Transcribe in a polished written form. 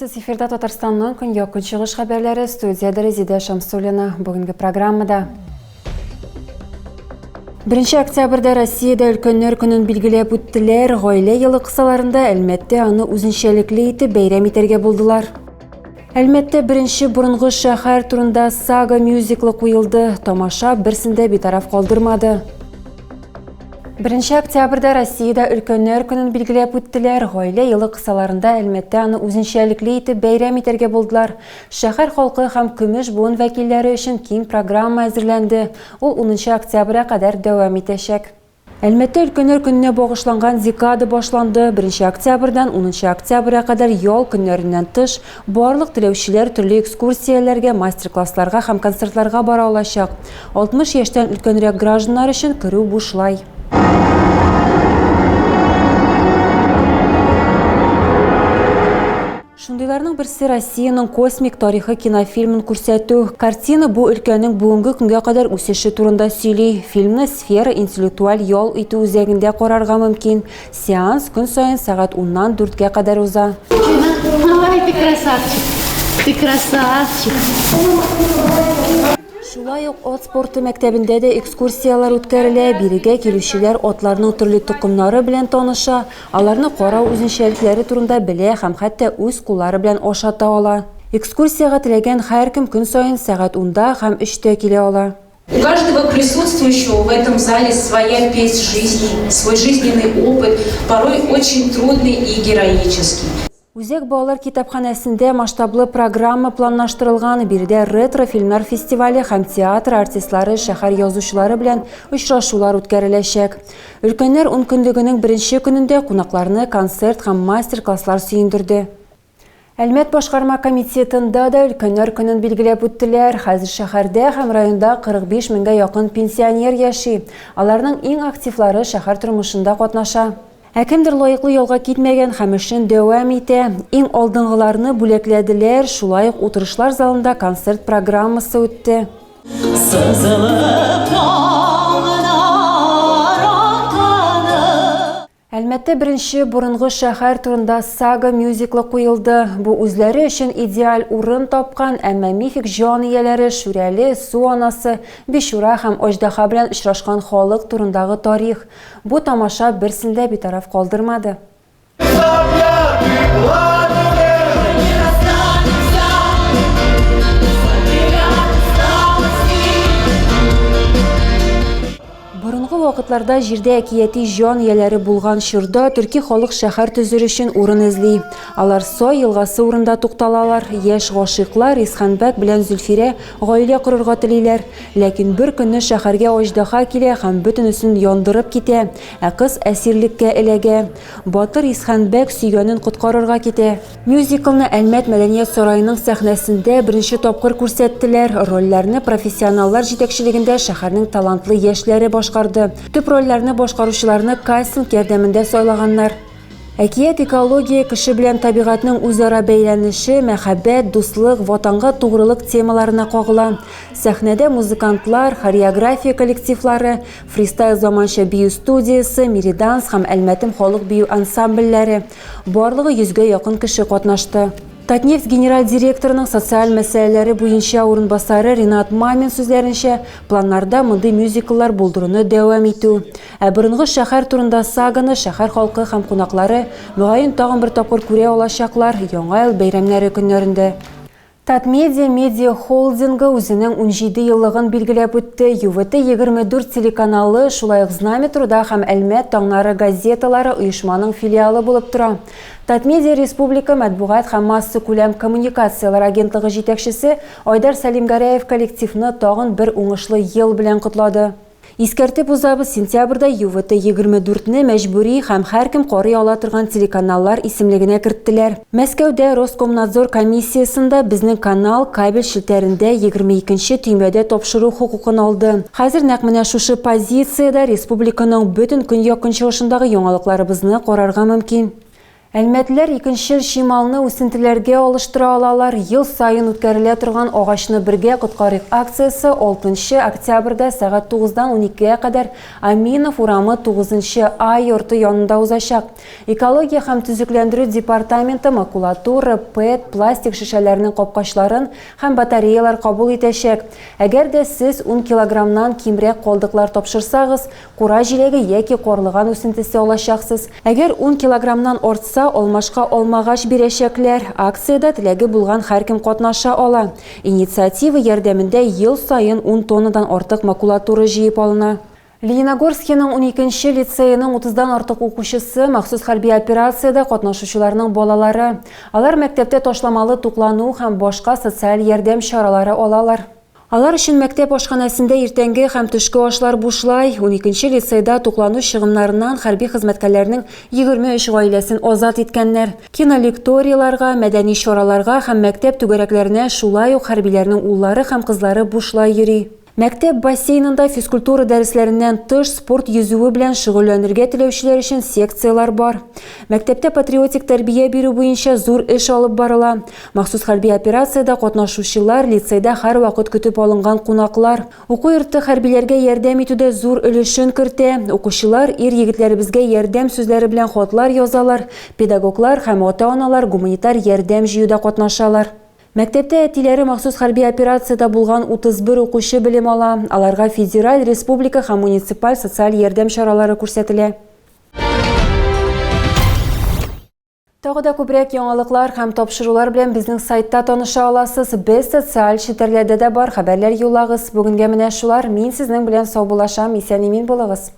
Армысыз, эфирда Татарстанның көньяк көнчыгыш хәбәрләре, студияда Резида Шамсуллина. Бүгенге программада 1 октябрьдә Россиядә өлкәннәр көнен билгеләп үттеләр. Гаилә елы кысаларында Әлмәттә аны үзенчәлекле итеп бәйрәм итәргә булдылар. Әлмәттә беренче борынгы шәһәр турында сага мюзиклы куелды. Тамаша берсендә битараф калдырмады. 1 октябрьдә Россиядә өлкәннәр көнен билгеләп үттеләр. Гаилә елы кысаларында Әлмәттә аны үзенчәлекле итеп бәйрәм итәргә булдылар. Шәһәр халкы һәм көмеш буын вәкилләре өчен киң программа әзерләнде. Ул 10 октябрьгә кадәр дәвам итәчәк. Әлмәттә өлкәннәр көненә багышланган зикада башланды. 1 октябрьдән 10 октябрьгә кадәр ял көннәреннән тыш барлык теләүчеләр төрле экскурсияләргә, мастер-классларга һәм концертларга бара алачак. 60 яшьтән өлкәнрәк гражданнар өчен керү бушлай. Шундыйларның берсе Россияның космик тарихы кинофильмын күрсәтү. Картина бу өлкәнең бүгенге көнгә кадәр үсеше турында сөйли. Фильмны сфера интеллектуаль ял итү үзәгендә карарга мөмкин. Сеанс көн саен сәгать 10-нан 4-гә кадәр уза. Ты красавчик. Шулай ук от спорты мәктәбендә дә экскурсиялар үткәрелә. Бирегә килүчеләр атларның төрле тукымнары белән таныша, аларны карау үзенчәлекләре турында белә һәм хәтта үз куллары белән ашата ала. Экскурсияга теләгән һәркем көн саен сәгать 10-да һәм 3-тә килә ала. У каждого присутствующего в этом зале своя песнь жизни, свой жизненный опыт, порой очень трудный и героический. Үзәк балалар китапханәсендә масштаблы программа планлаштырылган. Биредә ретро фильмнар фестивале һәм театр артистлары, шәһәр язучылары белән очрашулар үткәреләчәк. Өлкәннәр 10 көнлегенең беренче көнендә кунакларны концерт һәм мастер-класслар сөендерде. Әлмәт башкарма комитетында да өлкәннәр көнен билгеләп үттеләр. Хәзер шәһәрдә һәм районда 45 меңгә якын пенсионер яши. Аларның иң активлары шәһәр тормышында катнаша. Кемдер лаеклы ялга китмәгән һәм эшен дәвам итә. Иң алдынгыларны бүләкләделәр. Шулай ук утырышлар залында концерт программасы үтте. Әлмәттә беренче борынгы шәһәр турында сага мюзиклы куелды. Бу үзләре өчен идеаль урын тапкан, әмма мифик җан ияләре Шүрәле, Су анасы, Бишура һәм Аждаһа белән очрашкан халык турындагы тарих. Бу тамаша берсендә битараф калдырмады. Борынгы вакытларда җирдә әкияти җан ияләре булган чорда төрки халык шәһәр төзер өчен урын эзли. Алар Сой елгасы урында тукталалар. Яшь гашыйклар Исханбәк белән Зөлфирә гаилә корырга телиләр. Ләкин бер көнне шәһәргә Аждаһа килә һәм бөтенесен яндырып китә. Кыз әсирлеккә эләгә. Батыр Исханбәк сөйгәнен коткарырга китә. Мюзиклны Әлмәт мәдәният сараеның сәхнәсендә беренче тапкыр күрсәттеләр. Рольләрне профессионаллар җитәкчелегендә шәһәрнең талантлы яшьләре башкарды. Төп рольләрне башкаручыларны кастинг ярдәмендә сайлаганнар. Әкият экология, кеше белән табигатьнең үзара бәйләнеше, мәхәббәт, дуслык, ватанга тугрылык темаларына кагыла. Сәхнәдә музыкантлар, хореография коллективлары, фристайл заманча бию студиясе, Мириданс һәм Әлмәтем халык бию ансамбльләре. Барлыгы 100-гә якын кеше катнашты. Татнефть генераль директорының социаль мәсьәләләре буенча урынбасары Ринат Мамин сүзләренчә, планнарда мондый мюзикллар булдыруны дәвам итү. Борынгы шәһәр турында саганы шәһәр халкы һәм кунаклары мөгаен тагын бер тапкыр күрә алачаклар яңа ел бәйрәмнәре көннәрендә. Татмедиа медиа холдингы үзенең 17 еллыгын билгеләп үтте. ЮВТ-24 телеканалы, шулай ук Знамя труда һәм Әлмәт таңнары газеталары оешманың филиалы булып тора. Татмедиа Республика матбугат һәм масса күләм коммуникациялар агентлыгы җитәкчесе Айдар Салимгәрәев коллективны тагын бер уңышлы ел белән котлады. Искәртеп узабыз, сентябрьдә ЮВТ-24-не мәҗбүри һәм һәркем карый ала торган телеканаллар исемлегенә керттеләр. Мәскәүдә Роскомнадзор комиссиясында безнең канал кабель челтәрендә 22-нче төймәдә тапшыру хукукын алды. Хәзер нәкъ менә шушы позицияда республиканың бөтен көньяк көнчыгышындагы яңалыкларыбызны карарга мөмкин. Әлмәтләр икенче шималны үсентеләргә алыштыра алалар. Ел сайын үткәрелә торган агачны бергә коткарыйк акциясе 6 октябрьдә сәгать 9-дан 12-гә кадәр Аминов урамы 9-А йорты янында узачак. Экология һәм төзекләндерү департаменты макулатура, ПЭТ, пластик шешәләренең капкачларын һәм батареялар кабул итәчәк. Әгәр дә сез 10 килограммнан кимрәк калдыклар тапшырсагыз, кура җиләге яки карлыган үсентесе алачаксыз. Әгәр 10 килограммнан артса, алмашка алмагач бирәчәкләр. Акциядә теләге булган һәркем катнаша ала. Инициатива ярдәмендә ел сайын 10 тоннадан артык макулатура җыеп алына. Лениногорскиның 12-нче лицейының 30-дан артык укучысы махсус хәрби операциядә катнашучыларның балалары. Алар мәктәптә ташламалы туклану һәм башка социаль ярдәм чаралары алалар. Алар өчен мәктәп ашханәсендә иртәнге һәм төшке ашлар бушлай. 12-нче лицейда туклану чыгымнарыннан хәрби хезмәткәрләрнең 23 гаиләсен азат иткәннәр. Кинолекторияларга, мәдәни чараларга һәм мәктәп түгәрәкләренә шулай ук хәрбиләрнең уллары һәм кызлары бушлай йөри. Мәктәп бассейнында физкультура дәресләреннән тыш спорт йөзүе белән шөгыльләнергә теләүчеләр өчен секциялар бар. Мәктәптә патриотик тәрбия бирү буенча зур эш алып барыла. Махсус хәрби операциядә катнашучылар лицейда һәр вакыт көтеп алынган кунаклар. Уку йорты хәрбиләргә ярдәм итүдә зур өлешен кертә. Укучылар ир-егетләребезгә ярдәм сүзләре белән хатлар язалар. Педагоглар һәм ата-аналар гуманитар ярдәм җыюда катнашалар. Мәктәптә әтиләре махсус хәрби операциядә булган 31 укучы белем ала. Аларга федераль, республика һәм муниципаль социаль ярдәм чаралары күрсәтелә. Тагы да күбрәк яңалыклар һәм тапшырулар белән безнең сайтта таныша аласыз. Без социаль челтәрләрдә дә бар хәбәрләр юллагыз. Бүгенгә менә шулар. Мин сезнең белән сау булашам. Исән-имин булыгыз.